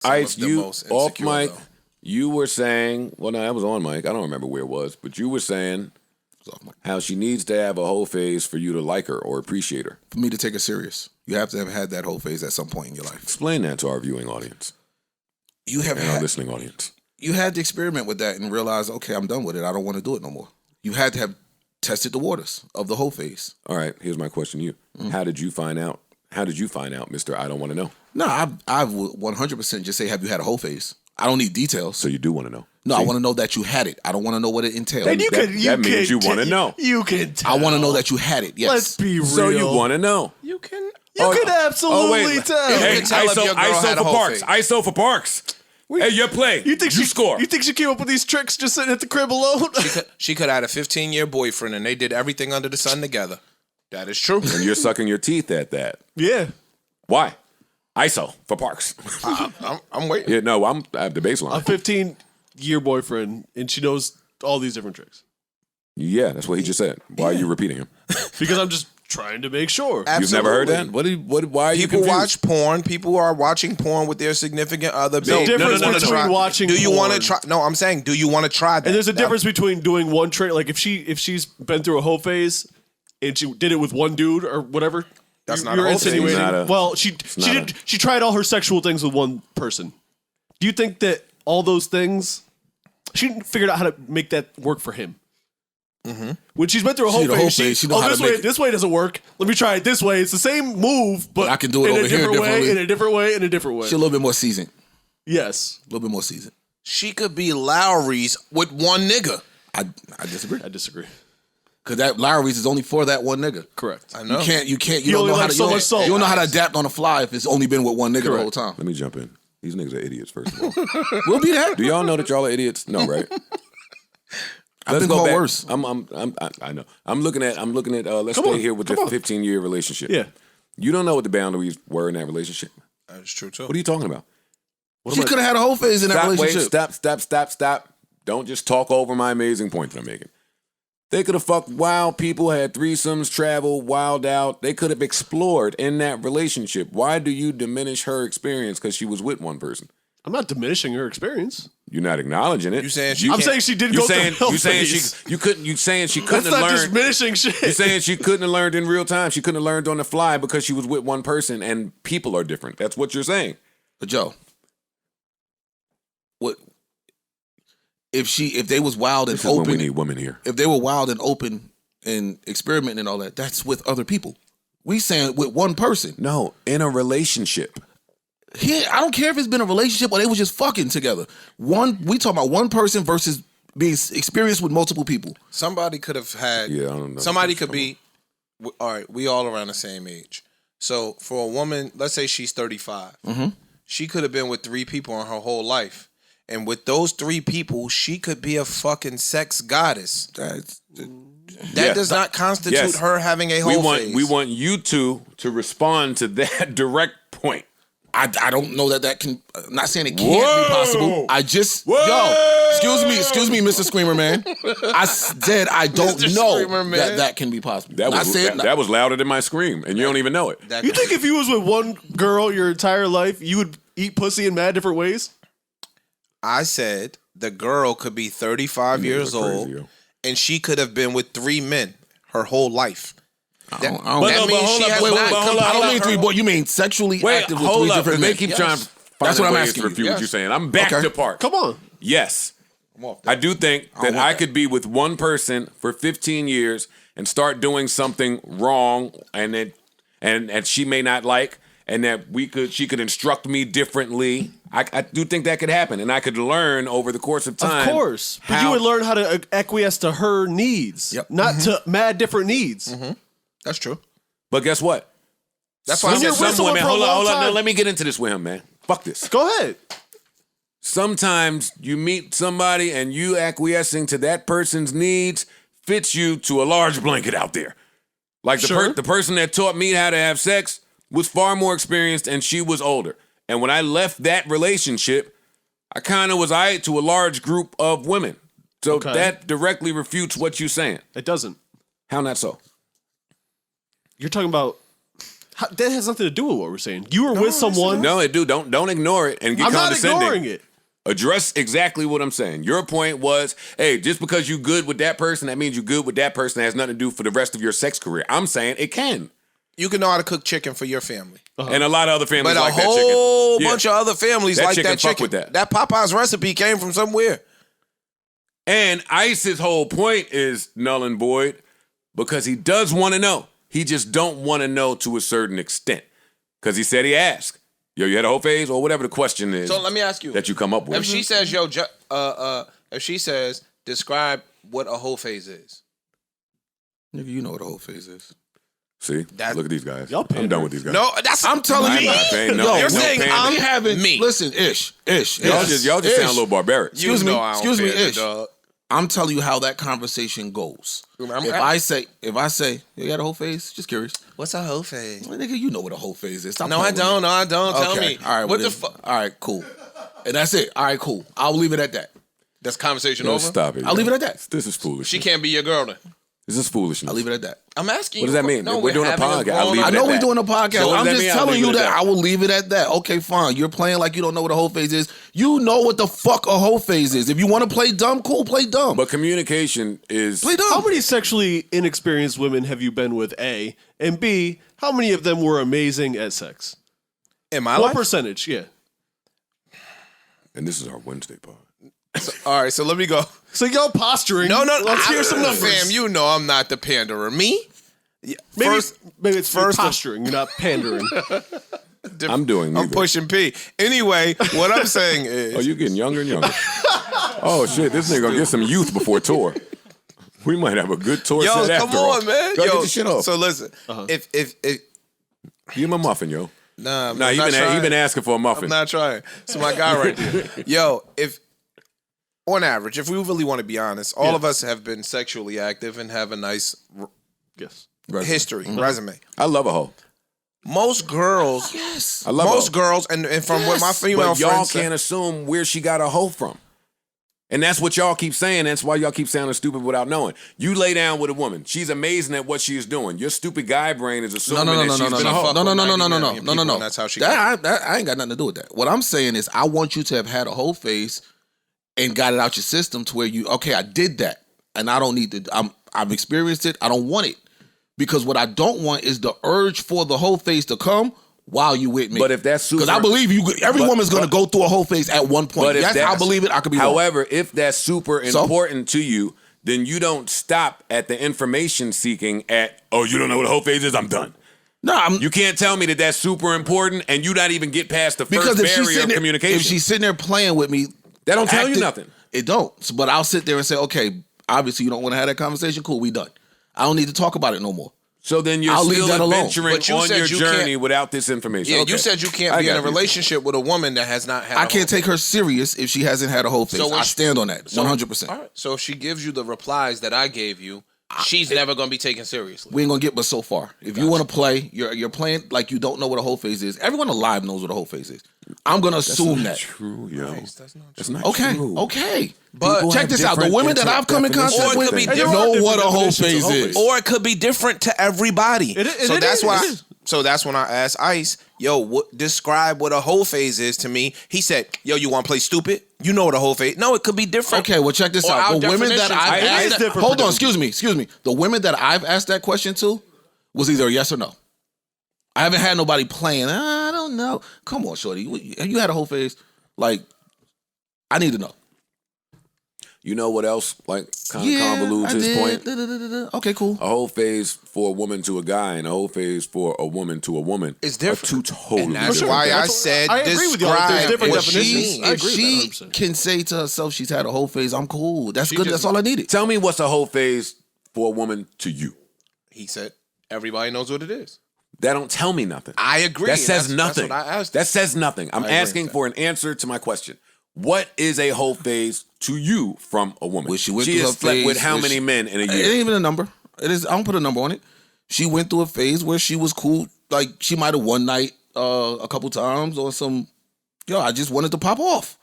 Ice, you most off insecure, mic. though. You were saying, well, no, that was on mic. I don't remember where it was, but you were saying how she needs to have a whole phase for you to like her or appreciate her. For me to take her serious, you have to have had that whole phase at some point in your life. Explain that to our viewing audience You have and our had, listening audience. you had to experiment with that and realize, okay, I'm done with it. I don't want to do it no more. You had to have tested the waters of the whole phase. All right, here's my question to you. How did you find out? How did you find out, Mr. I don't want to know? No, I would 100% just say, have you had a whole phase? I don't need details. So you do want to know. No, See? I want to know that you had it. I don't want to know what it entailed. And That means you want to know. You can tell. I want to know that you had it. Yes. Let's be real. So you want to know. You can. You can absolutely tell. Hey, You can tell if your girl had a for whole Parks. phase. ISO for Parks. Hey, you play. You think she score? You think she came up with these tricks just sitting at the crib alone? She could have had a 15-year boyfriend and they did everything under the sun together. That is true. And you're sucking your teeth at that. Yeah. Why? ISO for Parks. I'm waiting. Yeah, no, I have the baseline. A 15-year boyfriend, and she knows all these different tricks. Yeah, that's what he just said. Why are you repeating him? Because I'm just trying to make sure. You've never heard that? Why are you People confused? watch porn. People are watching porn with their significant other. There's a difference between Try- watching Do you want to porn. try? No, I'm saying, do you want to try that? And there's a difference between doing one trick, like if she's been through a whole phase and she did it with one dude or whatever. That's not you're a whole phase. insinuating. Not a- Well, she tried all her sexual things with one person. Do you think that all those things she figured out how to make that work for him? Mm-hmm. When she's been through a whole did a whole phase, phase. She know how to make it. this way doesn't work. Let me try it this way. It's the same move, but I can do it in over a here different way, differently. in a different way, in a different way. She's a little bit more seasoned. Yes, A little bit more seasoned. She could be Lowry's with one nigga. I disagree. I disagree. Because that Lowry's is only for that one nigga. Correct. I know. You can't. He You don't only know how likes to. so You don't, much salt. you don't know how to adapt on the fly if it's only been with one nigga the whole time. Let me jump in. These niggas are idiots, first of all. We'll be that. Do y'all know that y'all are idiots? No, right? I've been called worse. I know. I'm looking at. Let's stay here with the 15-year relationship. Yeah. You don't know what the boundaries were in that relationship. That's true too. What are you talking about? She could have had a whole phase in that relationship. Stop. Don't just talk over my amazing point that I'm making. They could have fucked wild people, had threesomes, traveled, wild out. They could have explored in that relationship. Why do you diminish her experience because she was with one person? I'm not diminishing her experience. You're not acknowledging it. You saying I'm saying she did go through hell You saying phase. she couldn't. You saying she couldn't That's have not learned. diminishing shit. You're saying she couldn't have learned in real time. She couldn't have learned on the fly because she was with one person and people are different. That's what you're saying. But Joe, what if they was wild and This is when we open? need women here. If they were wild and open and experimenting and all that, that's with other people. We saying with one person. No, in a relationship. I don't care if it's been a relationship or they was just fucking together. We talking about one person versus being experienced with multiple people. Somebody could have had. Yeah, I don't know. Somebody could be. All right, we all around the same age. So for a woman, let's say she's 35. Mm-hmm. She could have been with 3 people in her whole life. And with those 3 people, she could be a fucking sex goddess. That does not constitute her having a whole phase. We want you two to respond to that direct point. I don't know that can. I'm not saying it can't be possible. I just excuse me, Mr. Screamer Man. I said I don't Mr. know Screamer Man. that can be possible. That was louder than my scream, and you don't even know it. You think if you was with one girl your entire life, you would eat pussy in mad different ways? I said the girl could be 35 years old, and she could have been with 3 men her whole life. I don't mean 3 boys. You mean sexually active with 3 different men? They keep trying to find ways to refute what you're saying. I'm back to Park. Come on. Yes. I do think that I could be with one person for 15 years and start doing something wrong and she may not like, and that she could instruct me differently. I do think that could happen, and I could learn over the course of time. Of course. But you would learn how to acquiesce to her needs, not to mad different needs. Mm-hmm. That's true. But guess what? That's why I said some women. Hold on. time. No, let me get into this with him, man. Fuck this. Go ahead. Sometimes you meet somebody and you acquiescing to that person's needs fits you to a large blanket out there. Like the person that taught me how to have sex was far more experienced and she was older. And when I left that relationship, I kind of was to a large group of women. So that directly refutes what you're saying. It doesn't. How not so? You're talking about That has nothing to do with what we're saying. You were with someone. No, it do. Don't ignore it and get I'm not condescending. ignoring it. Address exactly what I'm saying. Your point was, hey, just because you good with that person, that means you good with that person. That has nothing to do for the rest of your sex career. I'm saying it can. You can know how to cook chicken for your family. And a lot of other families But like a that chicken. whole Yeah. bunch of other families That like chicken that fuck chicken. with that. That Popeye's recipe came from somewhere. And Ice's whole point is null and void because he does want to know. He just don't want to know to a certain extent. Because he said he asked, yo, you had a whole phase or whatever the question is. So let me ask you. That you come up with. If she says, if she says, describe what a whole phase is. Nigga, you know what a whole phase is. See? That- Look at these guys. Y'all I'm pandering. done with these guys. No, that's I'm telling I'm you. not paying no- Yo, no you're saying pandering. I'm we haven't. me. Listen, Ish. Y'all just sound a little barbaric. Excuse me, I don't excuse me, pander, Ish. dog. I'm telling you how that conversation goes. If I say, you got a whole phase? Just curious. What's a whole phase? Well, nigga, you know what a whole phase is. Stop No, I playing with don't. me. No, I don't. Tell me. All right. What well, the then- fuck? All right, cool. And that's it. All right, cool. I'll leave it at that. That's conversation Yo, over? stop it. I'll yo. leave it at that. This is foolish. She can't be your girl then. This is foolishness. I'll leave it at that. I'm asking What you. does that mean? No, We're doing a having podcast. grown I'll leave up- I it know at we're that. doing a podcast. So what does I'm that just mean? I'll telling leave you it at that that. I will leave it at that. Okay, fine. You're playing like you don't know what a whole phase is. You know what the fuck a whole phase is. If you want to play dumb, cool, play dumb. But communication is. Play dumb. How many sexually inexperienced women have you been with, A? And B, how many of them were amazing at sex? In my What life? percentage? Yeah. And this is our Wednesday part. All right, so let me go. So y'all posturing. No, Let's hear some numbers. Fam, you know I'm not the panderer. Me? Yeah, Maybe it's first- posturing. You're not pandering. I'm doing I'm neither. pushing P. Anyway, what I'm saying Oh, is, you getting younger and younger. Oh, shit. This nigga gonna get some youth before tour. We might have a good tour yo, set come after all. on, man. Go Yo, get your shit off. so listen, if Give him a muffin, yo. nah, Nah, I'm he not trying. been asking for a muffin. I'm not trying. It's my guy right there. Yo, if on average, if we really want to be honest, all of us have been sexually active and have a nice Yes. history, resume. I love a hoe. Most girls, yes. I love most a hoe. girls, and from what my female But y'all friends can't assume where she got a hoe from. And that's what y'all keep saying. That's why y'all keep sounding stupid without knowing. You lay down with a woman. She's amazing at what she is doing. Your stupid guy brain is assuming that she's been a hoe. No. That's how she got That I ain't got nothing to do with that. What I'm saying is, I want you to have had a whole phase and got it out your system to where you, okay, I did that, and I don't need to. I've experienced it. I don't want it because what I don't want is the urge for the whole phase to come while you with me. But if that's super, because I believe you, every But- woman's gonna go through a whole phase at one point. But if Yes, I that's- believe it. I could be wrong. However, if that's super So? important to you, then you don't stop at the information seeking at, oh, you don't know what a whole phase is? I'm done. No, You can't tell me that that's super important and you not even get past the because first if she's barrier sitting of there, communication. if she's sitting there playing with me, that don't tell you acting- nothing. It don't. But I'll sit there and say, okay, obviously you don't want to have that conversation. Cool, we done. I don't need to talk about it no more. So then you're I'll leave still that alone. adventuring But you on said your you journey can't- without this information. Yeah, Okay. you said you can't I be in got a you. relationship with a woman that has not had. I can't take her serious if she hasn't had a whole phase. So when I she- stand on that 100%. All right. So if she gives you the replies that I gave you, she's never gonna be taken seriously. We ain't gonna get but so far. If you want to play, you're playing like you don't know what a whole phase is. Everyone alive knows what a whole phase is. I'm gonna assume that. True, yo. That's not That's not Okay, true. okay. But People check have this out. The different women that I've come in definitions contact Or it with could be know different what a whole definitions of phase whole is. phase. Or it could be different to everybody. So that's why. So that's when I asked Ice, "Yo, describe what a whole phase is to me." He said, "Yo, you want to play stupid? You know what a whole phase? No, it could be different." Okay, well check this Or our out. The women that definitions- I've It is asked, different for hold on, different excuse me. The women that I've asked that question to was either a yes or no. I haven't had nobody playing. I don't know. Come on, shorty. Have you had a whole phase? Like, I need to know. You know what else, like, kind of convolutes his point? Okay, cool. A whole phase for a woman to a guy and a whole phase for a woman to a woman It's different. are two totally And that's different why things. I said I agree with y'all. There's describe different what definitions. she I If agree with she that 100%. can say to herself she's had a whole phase, I'm cool. That's good. just- That's all I needed. Tell me what's a whole phase for a woman to you. He said, "Everybody knows what it is." That don't tell me nothing. I agree. That says That's nothing. what I asked. That says nothing. I'm agree asking with for an answer to my question. What is a whole phase to you from a woman? Well, she went she through has her slept phase with how where many she- men in a It year? ain't even a number. It is. I don't put a number on it. She went through a phase where she was cool. Like she might have one night a couple times or some. Yo, I just wanted to pop off.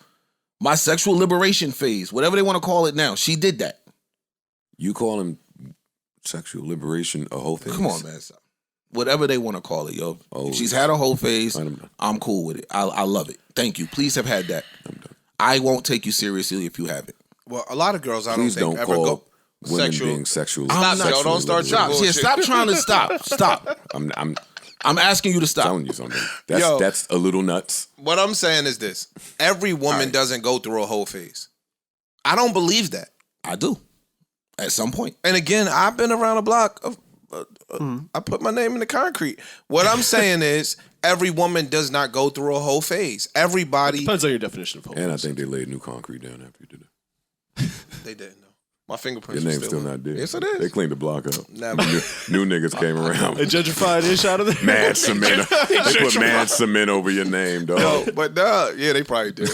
My sexual liberation phase, whatever they want to call it now. She did that. You call him sexual liberation a whole phase? Come on, man. whatever they want to call it, yo. If she's had a whole phase, I'm cool with it. I love it. Thank you. Please have had that. I won't take you seriously if you haven't. Well, a lot of girls I Please don't think don't ever call go women sexual. being sexual. Stop, yo, don't start your bullshit. Yeah, stop trying to stop. I'm asking you to stop. Telling you something. Yo. That's a little nuts. What I'm saying is this: every woman doesn't go through a whole phase. I don't believe that. I do. At some point. And again, I've been around the block. I put my name in the concrete. What I'm saying is, every woman does not go through a whole phase. Everybody. Depends on your definition of whole. And I think they laid new concrete down after you did it. They didn't know. My fingerprints. Your name's were still not there. Yes, it is. They cleaned the block up. Never. New niggas came around. A gentrified ish out of there. Mad cement. They put mad cement over your name, dog. No, but yeah, they probably did.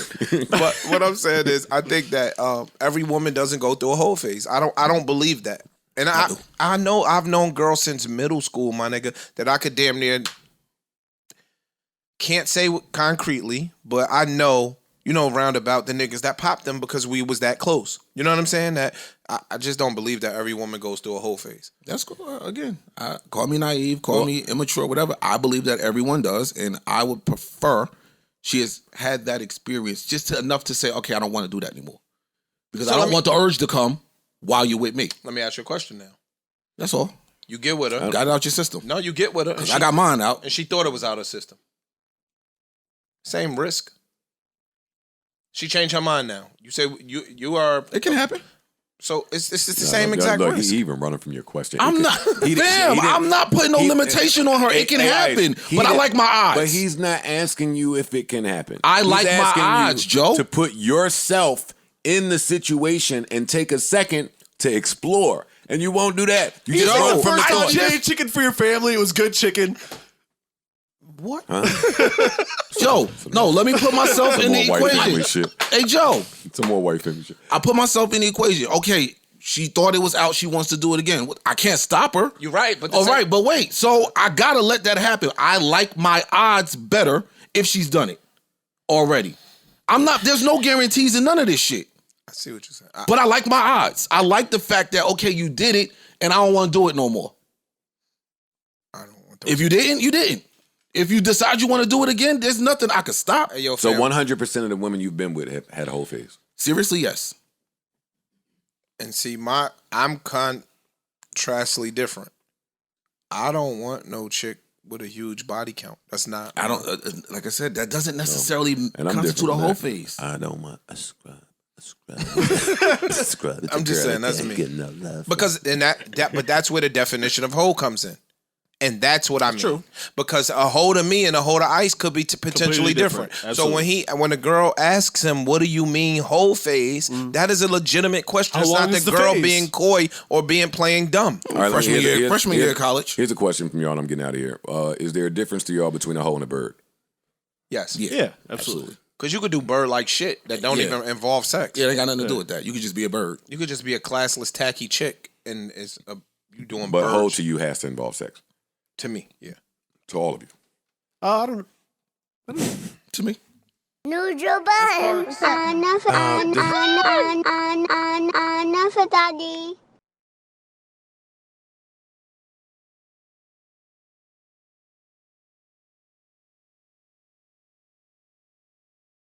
But what I'm saying is, I think that every woman doesn't go through a whole phase. I don't believe that. And I know I've known girls since middle school, my nigga, that I could damn near can't say concretely, but I know, roundabout the niggas that popped them because we was that close. You know what I'm saying? That I just don't believe that every woman goes through a whole phase. That's cool. Again, call me naive, call me immature, whatever. I believe that everyone does, and I would prefer she has had that experience just enough to say, okay, I don't want to do that anymore. Because I don't want the urge to come while you're with me. Let me ask you a question now. That's all. You get with her. Got it out your system. No, you get with her. I got mine out. And she thought it was out of her system. Same risk. She changed her mind now. You say you are. It can happen. So it's the same exact look, risk. He even running from your question. I'm not. I'm not putting no limitation on her. It can happen. But I like my odds. But he's not asking you if it can happen. I like my odds, Joe. To put yourself in the situation and take a second to explore. And you won't do that. You just run from the I thought. you made chicken for your family. It was good chicken. What? Joe, no, let me put myself in the equation. Hey, Joe. Some more white family shit. I put myself in the equation. Okay, she thought it was out. She wants to do it again. I can't stop her. You're right. But all right, but wait. So I got to let that happen. I like my odds better if she's done it already. There's no guarantees in none of this shit. I see what you're saying. But I like my odds. I like the fact that, okay, you did it, and I don't want to do it no more. I don't want to. If you didn't, you didn't. If you decide you want to do it again, there's nothing I could stop. Hey, yo, so 100% of the women you've been with have had a whole phase? Seriously, yes. And see, I'm contrastly different. I don't want no chick with a huge body count. That's not. I don't. Like I said, that doesn't necessarily constitute a whole phase. I don't want a scrub. I'm just saying that's me. Because but that's where the definition of whole comes in. And that's what I mean. True. Because a hold of me and a hold of Ice could be potentially different. So when a girl asks him, what do you mean whole phase? That is a legitimate question. It's not the girl being coy or playing dumb. All right, freshman year of college. Here's a question from y'all and I'm getting out of here. Is there a difference to y'all between a hoe and a bird? Yes. Yeah, absolutely. Because you could do bird-like shit that don't even involve sex. Yeah, they got nothing to do with that. You could just be a bird. You could just be a classless, tacky chick, and you doing But birds. hoe to you has to involve sex. To me, yeah. To all of you. I don't know. To me. Noodle Budden. Enough, daddy.